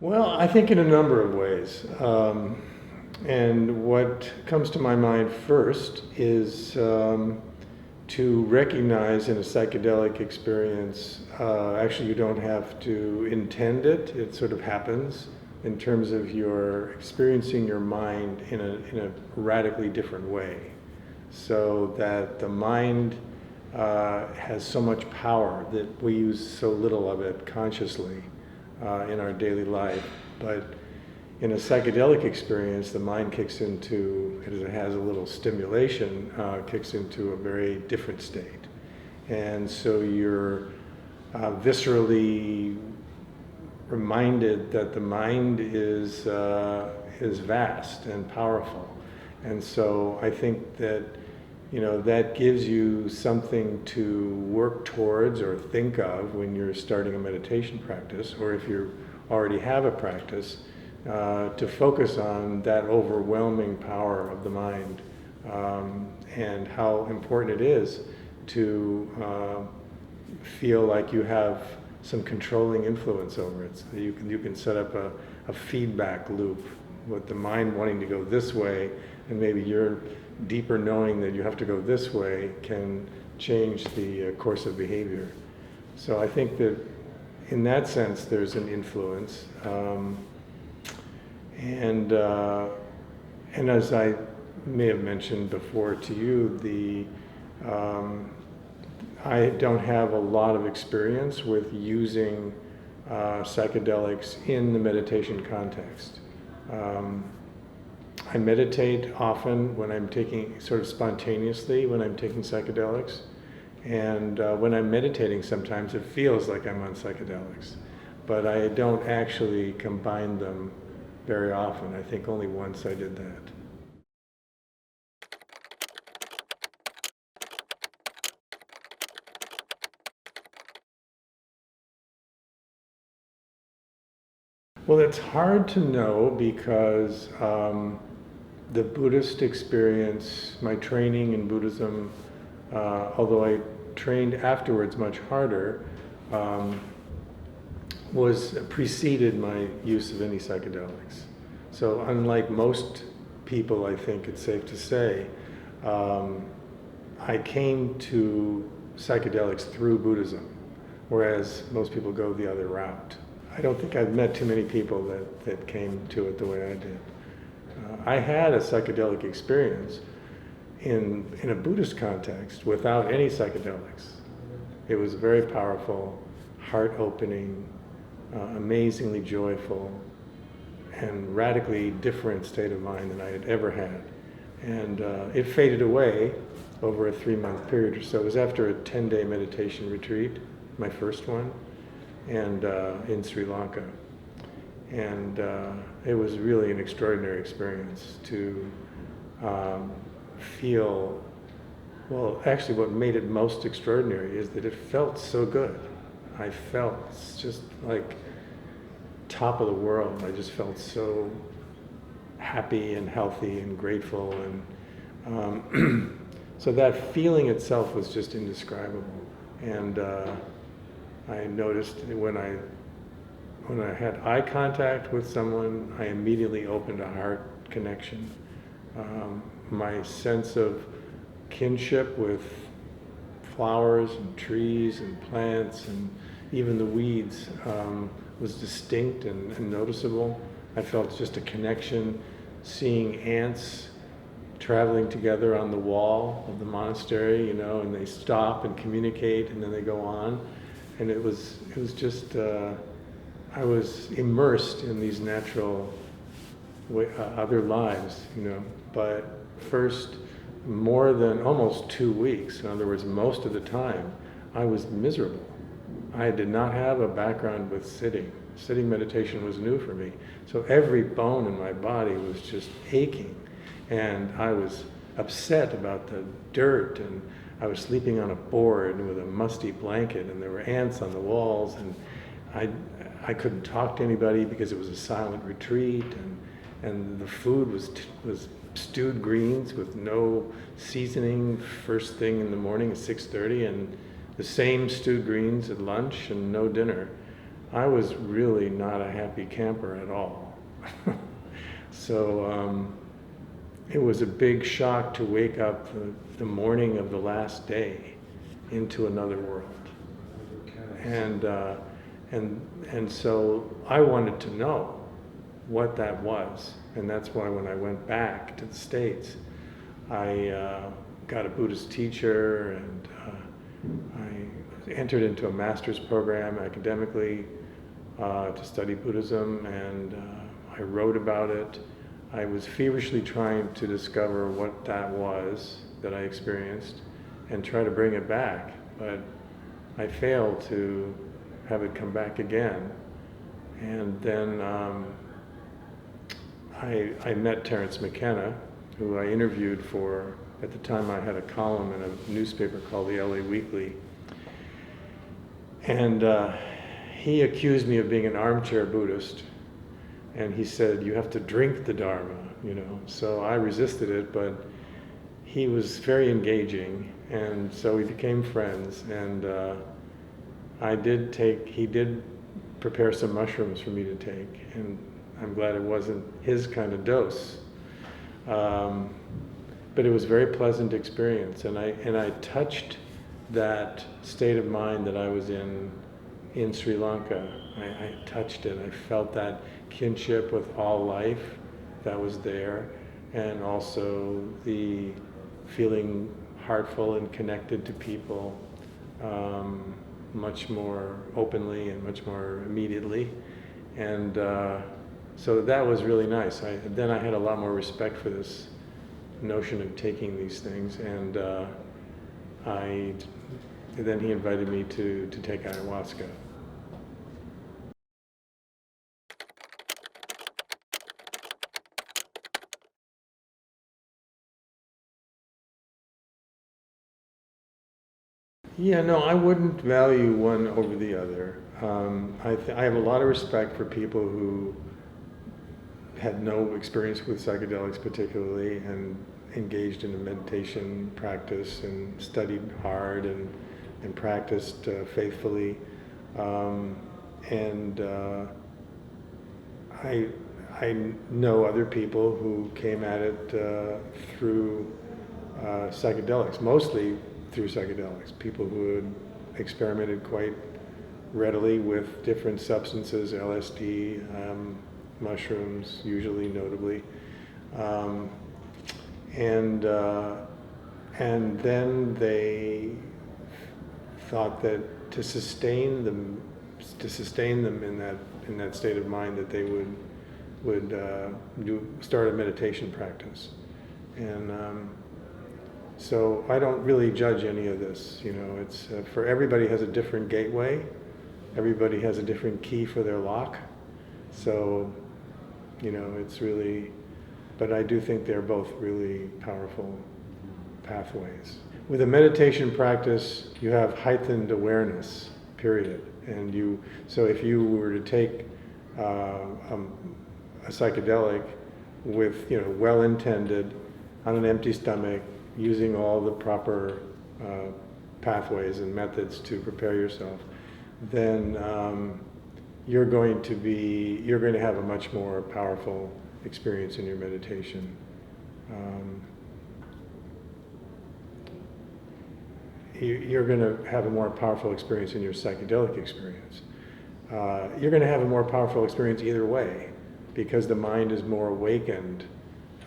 Well, I think in a number of ways. And what comes to my mind first is to recognize in a psychedelic experience, actually you don't have to intend it, it sort of happens in terms of your experiencing your mind in a radically different way. So that the mind has so much power that we use so little of it consciously in our daily life. But in a psychedelic experience, the mind kicks into, as it has a little stimulation, kicks into a very different state. And so you're viscerally reminded that the mind is vast and powerful. And so I think that, that gives you something to work towards or think of when you're starting a meditation practice, or if you already have a practice, to focus on that overwhelming power of the mind, and how important it is to feel like you have some controlling influence over it. So you can set up a feedback loop with the mind wanting to go this way, and maybe your deeper knowing that you have to go this way can change the course of behavior. So I think that in that sense there's an influence. And as I may have mentioned before to you, I don't have a lot of experience with using psychedelics in the meditation context. I meditate often when I'm taking, sort of spontaneously, when I'm taking psychedelics. And when I'm meditating, sometimes it feels like I'm on psychedelics. But I don't actually combine them very often. I think only once I did that. Well, it's hard to know because the Buddhist experience, my training in Buddhism, although I trained afterwards much harder, was preceded my use of any psychedelics. So unlike most people, I think it's safe to say, I came to psychedelics through Buddhism, whereas most people go the other route. I don't think I've met too many people that came to it the way I did. I had a psychedelic experience in a Buddhist context without any psychedelics. It was very powerful, heart-opening, amazingly joyful, and radically different state of mind than I had ever had. And it faded away over a 3-month period or so. It was after a 10-day meditation retreat, my first one, and in Sri Lanka. And it was really an extraordinary experience to feel, well, actually what made it most extraordinary is that it felt so good. I felt just like top of the world. I just felt so happy and healthy and grateful, and so that feeling itself was just indescribable. And I noticed when I had eye contact with someone, I immediately opened a heart connection. My sense of kinship with flowers and trees and plants and even the weeds was distinct and noticeable. I felt just a connection, seeing ants traveling together on the wall of the monastery, and they stop and communicate and then they go on. And it was just, I was immersed in these natural other lives, But first, more than almost 2 weeks, in other words, most of the time, I was miserable. I did not have a background with sitting. Sitting meditation was new for me. So every bone in my body was just aching. And I was upset about the dirt, and I was sleeping on a board with a musty blanket, and there were ants on the walls, and I couldn't talk to anybody because it was a silent retreat, and the food was stewed greens with no seasoning first thing in the morning at 6:30, and the same stewed greens at lunch and no dinner. I was really not a happy camper at all. So it was a big shock to wake up the morning of the last day into another world. And so I wanted to know what that was. And that's why when I went back to the States, I got a Buddhist teacher, and I entered into a master's program academically to study Buddhism, and I wrote about it. I was feverishly trying to discover what that was that I experienced and try to bring it back, but I failed to have it come back again. And then I met Terence McKenna, who I interviewed for, at the time I had a column in a newspaper called the LA Weekly. And he accused me of being an armchair Buddhist. And he said, you have to drink the Dharma, you know. So I resisted it, but he was very engaging. And so we became friends. And he did prepare some mushrooms for me to take. And I'm glad it wasn't his kind of dose. But it was a very pleasant experience. And I touched that state of mind that I was in Sri Lanka. I touched it. I felt that kinship with all life that was there, and also the feeling heartful and connected to people much more openly and much more immediately. And so that was really nice. Then I had a lot more respect for this notion of taking these things, and then he invited me to take ayahuasca. Yeah, no, I wouldn't value one over the other. I have a lot of respect for people who had no experience with psychedelics particularly, and engaged in a meditation practice and studied hard and practiced faithfully. I know other people who came at it through psychedelics, mostly through psychedelics, people who had experimented quite readily with different substances, LSD, mushrooms, usually notably, and then they thought that to sustain them in that state of mind, that they would start a meditation practice. And so I don't really judge any of this. You know, it's for everybody has a different gateway. Everybody has a different key for their lock. So, you know, it's really, but I do think they're both really powerful pathways. With a meditation practice, you have heightened awareness, period. And so if you were to take a psychedelic with, you know, well-intended, on an empty stomach, using all the proper pathways and methods to prepare yourself, then you're going to have a much more powerful experience in your meditation. You're going to have a more powerful experience in your psychedelic experience. You're going to have a more powerful experience either way, because the mind is more awakened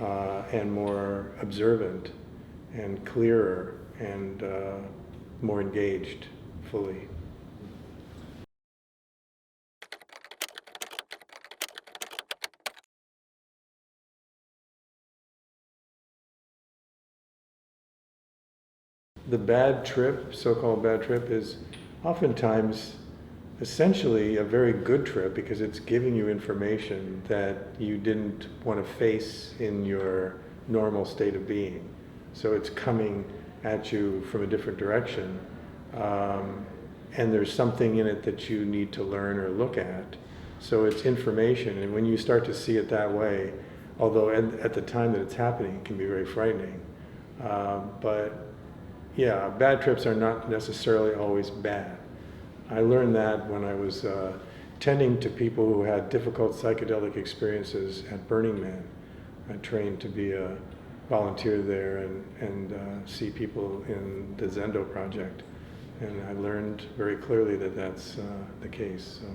and more observant and clearer and more engaged fully. The bad trip, so-called bad trip, is oftentimes essentially a very good trip, because it's giving you information that you didn't want to face in your normal state of being. So it's coming at you from a different direction, and there's something in it that you need to learn or look at. So it's information, and when you start to see it that way, although at the time that it's happening, it can be very frightening. But yeah, bad trips are not necessarily always bad. I learned that when I was tending to people who had difficult psychedelic experiences at Burning Man. I trained to be a volunteer there and see people in the Zendo project. And I learned very clearly that that's the case. So.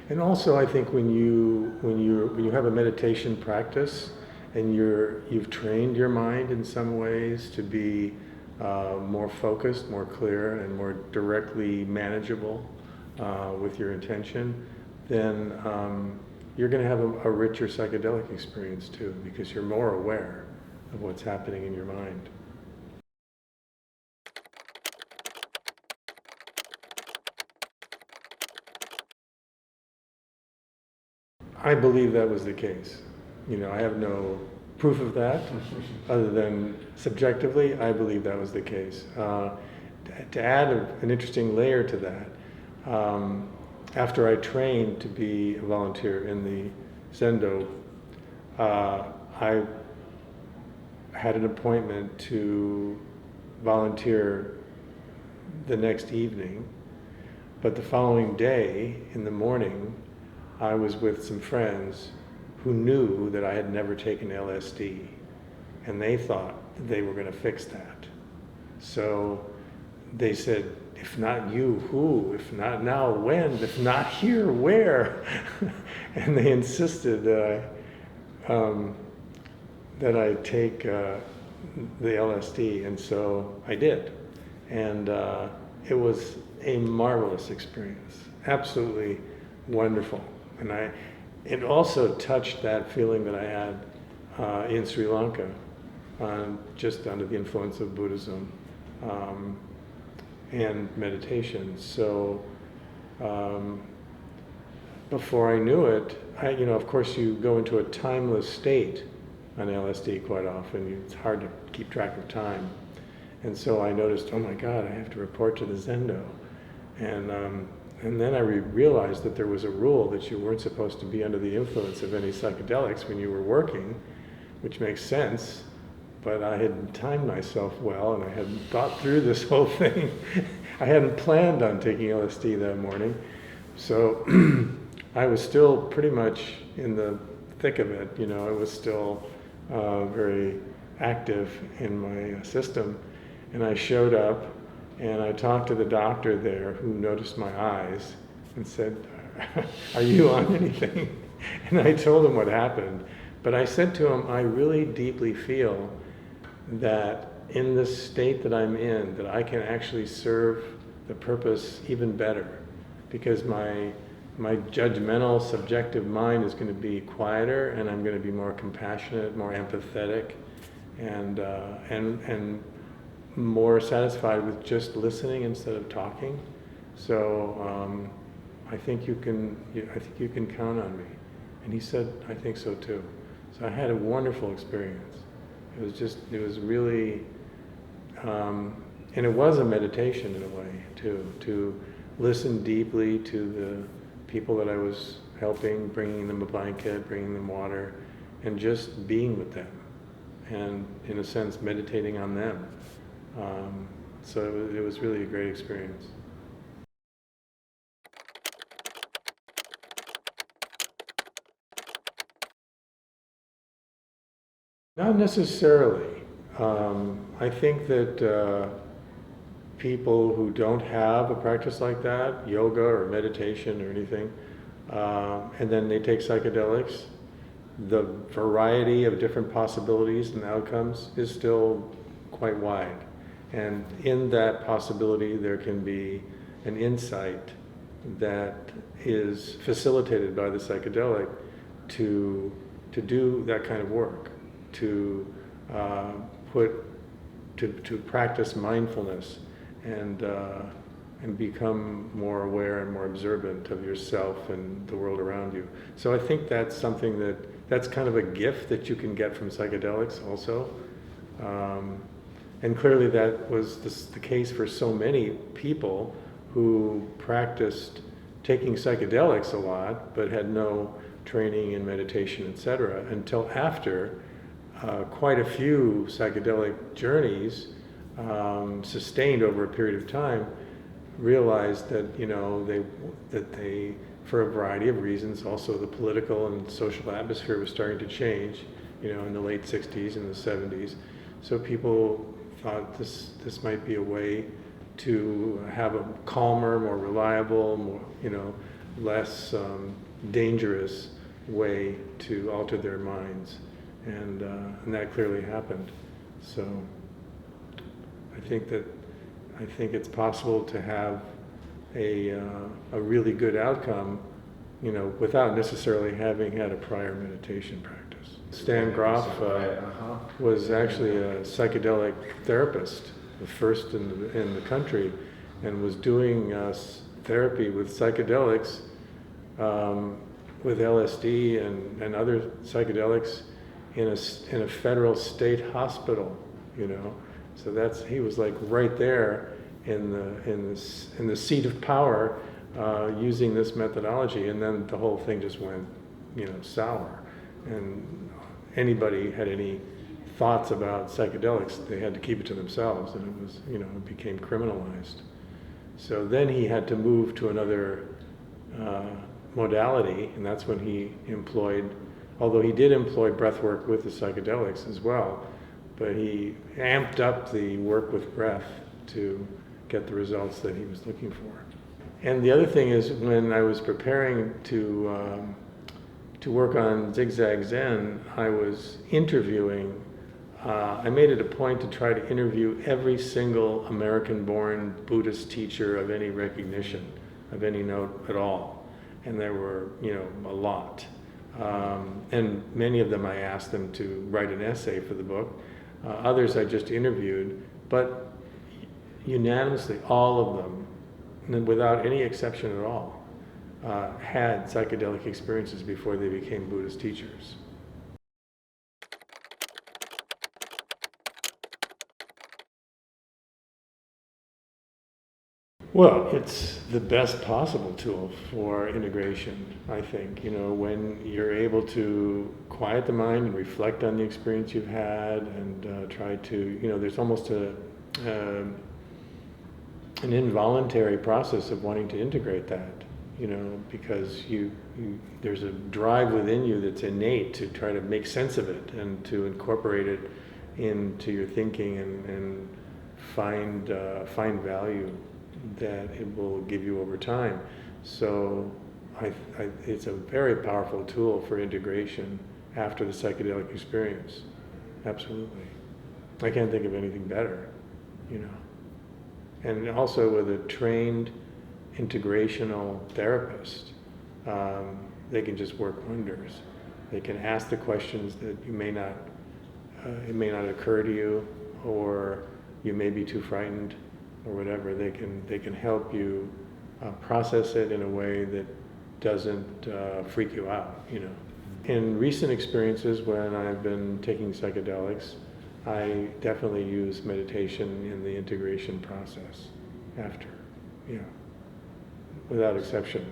And also, I think when you have a meditation practice and you've trained your mind in some ways to be more focused, more clear, and more directly manageable with your intention, then you're going to have a richer psychedelic experience too, because you're more aware of what's happening in your mind. I believe that was the case. I have no proof of that other than subjectively, I believe that was the case. To add an interesting layer to that, after I trained to be a volunteer in the Zendo, I had an appointment to volunteer the next evening, but the following day in the morning, I was with some friends who knew that I had never taken LSD, and they thought that they were going to fix that. So they said, if not you, who? If not now, when? If not here, where? And they insisted that I take the LSD, and so I did. And it was a marvelous experience, absolutely wonderful. And it also touched that feeling that I had in Sri Lanka, just under the influence of Buddhism and meditation. So before I knew it, of course you go into a timeless state on LSD quite often. It's hard to keep track of time. And so I noticed, oh my God, I have to report to the Zendo. And then I realized that there was a rule that you weren't supposed to be under the influence of any psychedelics when you were working, which makes sense, but I hadn't timed myself well and I hadn't thought through this whole thing. I hadn't planned on taking LSD that morning, so I was still pretty much in the thick of it. I was still very active in my system, and I showed up. And I talked to the doctor there who noticed my eyes and said, are you on anything? And I told him what happened. But I said to him, I really deeply feel that in this state that I'm in, that I can actually serve the purpose even better. Because my judgmental, subjective mind is going to be quieter, and I'm going to be more compassionate, more empathetic, and more satisfied with just listening instead of talking. So I think you can count on me. And he said, I think so too. So I had a wonderful experience. It was really, and it was a meditation in a way too, to listen deeply to the people that I was helping, bringing them a blanket, bringing them water, and just being with them. And in a sense, meditating on them. So it was really a great experience. Not necessarily. I think that people who don't have a practice like that, yoga or meditation or anything, and then they take psychedelics, the variety of different possibilities and outcomes is still quite wide. And in that possibility, there can be an insight that is facilitated by the psychedelic to do that kind of work, to practice mindfulness and become more aware and more observant of yourself and the world around you. So I think that's something that's kind of a gift that you can get from psychedelics also. And clearly that was the case for so many people who practiced taking psychedelics a lot, but had no training in meditation, etc., until after quite a few psychedelic journeys sustained over a period of time, realized that they for a variety of reasons. Also, the political and social atmosphere was starting to change, in the late 60s and the 70s. So people thought this might be a way to have a calmer, more reliable, more, less dangerous way to alter their minds. And that clearly happened. So I think it's possible to have a really good outcome, without necessarily having had a prior meditation practice. Stan Groff was actually a psychedelic therapist, the first in the country, and was doing therapy with psychedelics, with LSD and other psychedelics in a federal state hospital, So he was like right there in the seat of power, using this methodology, and then the whole thing just went, sour. And anybody had any thoughts about psychedelics, they had to keep it to themselves, and it was, it became criminalized. So then he had to move to another modality, and that's when he employed, although he did employ breath work with the psychedelics as well, but he amped up the work with breath to get the results that he was looking for. And the other thing is, when I was preparing to work on Zig Zag Zen, I was interviewing, I made it a point to try to interview every single American-born Buddhist teacher of any recognition, of any note at all. And there were, a lot. And many of them I asked them to write an essay for the book. Others I just interviewed, but unanimously, all of them, and without any exception at all, had psychedelic experiences before they became Buddhist teachers. Well, it's the best possible tool for integration, I think. When you're able to quiet the mind and reflect on the experience you've had, and try to, there's almost an involuntary process of wanting to integrate that, because there's a drive within you that's innate to try to make sense of it and to incorporate it into your thinking and find value that it will give you over time. So it's a very powerful tool for integration after the psychedelic experience. Absolutely. I can't think of anything better, And also with a trained integrational therapist, they can just work wonders. They can ask the questions that it may not occur to you, or you may be too frightened, or whatever. They can help you process it in a way that doesn't freak you out, In recent experiences when I've been taking psychedelics, I definitely use meditation in the integration process after, without exception.